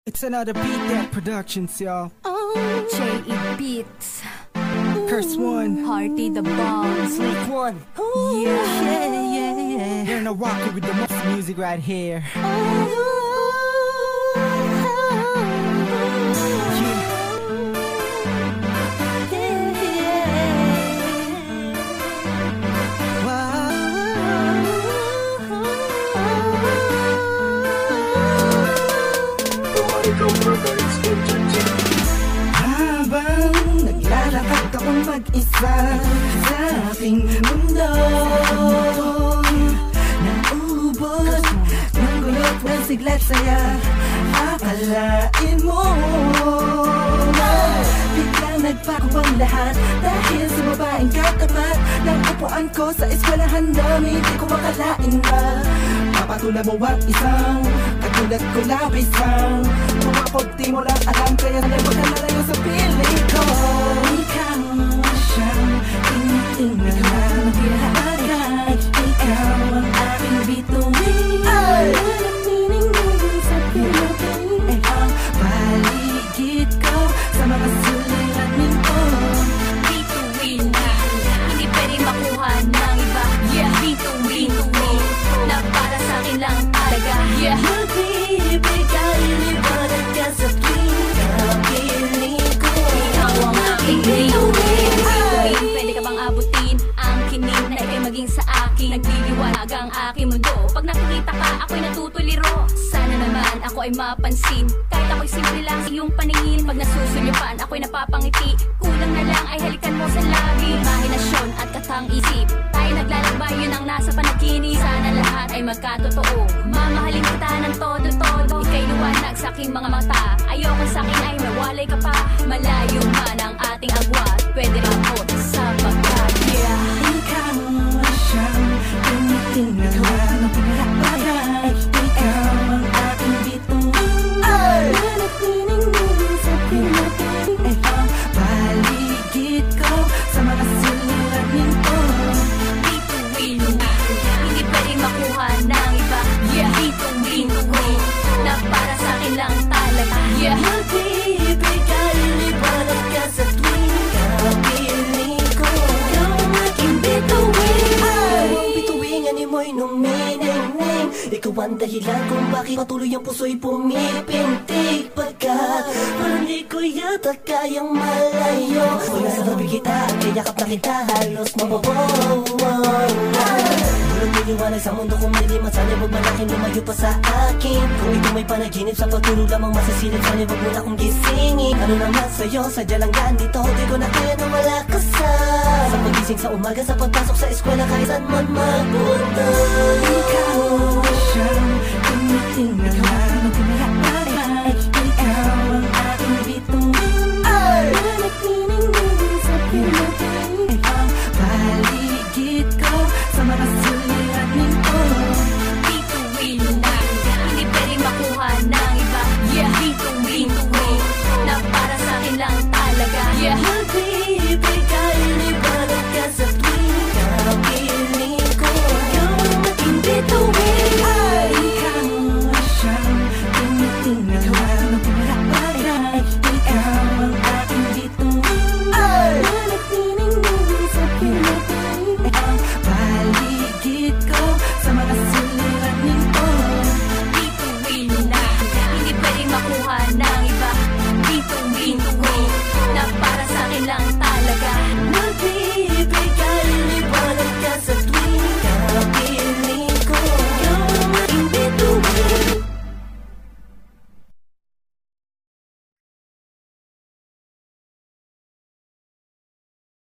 It's another Beat That Productions, y'all. J.E. Beats, Curse One, Hearty the Bomb, Sneak One. yeah. You're in a rocker with the most music right here. Habang naglalakad akong mag-isa sa aking mundo, naubos ng gulot ng sigla't saya. Akalain mo biglang nagbago ang lahat dahil sa babaeng katapat ng upuan ko sa eskwelahan namin. Di ko makalain na papatulan mo ang isang katulad ko labisang pumapog di mo lang alam, kaya nalibag ka nalayo sa piling ko. Ikaw siyang tinitingnan at ikaw ang aking bituin. Nanininigin sa piling ang paligid ko sa mga suliranin ko. Bituin na, hindi pwedeng makuha ng iba. Yeah, bituin na para sa akin lang talaga. Yeah, Magbibigay liwanag ka sa tuwing kapiling ko. ikaw ang aking bituin. Pwede ka bang abutin ang kinig na ikay maging sa akin? Nagliliwanag ang aking mundo. Pag nakikita ka, ako'y natutuliro. Sana naman ako ay mapansin, kahit ako'y simple lang sa iyong paningin. Pag nasusulyapan, ako'y napapangiti. Kulang na lang ay halikan mo sa labi. Imahinasyon at katang isip, tayo naglalakbay, yun ang nasa panaginip. Sana lahat ay magkatotoo, mamahalin kita ng todo-todo. Ika'y liwanag sa aking mga mata, ayoko sa akin ay mawalay ka pa. Malayo man ang ating agwat, pwede ramot sapagkat Ikaw siyang tinitingnan at ikaw ang aking bituin. Nanininigin sa piling ang paligid ko sa mga suliranin ko. bituin na, hindi pwedeng makuha ng iba. Yeah, bituin na para sa akin lang talaga. Yeah, Magbibigay liwanag ka sa tuwing kapiling ko. Ikaw ang aking bituin. Ikaw ang bituin, animoy nung miningning. Ikaw ang dahilan kung bakit patuloy ang puso'y pumipintig. Pagkat parang di ko yata kayang malayo. Kung nasa tabi kita, kayakap na kita, halos mababaw. Walang niliwanag sa mundo kung malimat. Sana huwag malaking lumayo pa sa akin. Kung ikaw may panaginip sa pagtulog lamang masisilip, sana huwag mo na kong gisingin. Ano naman sa'yo, sadya lang ganito. Di ko na kaya na wala ka sa pagising sa umaga, sa pagpasok sa eskwela, kahit saan man magpunta. Ikaw siyang tinitingnan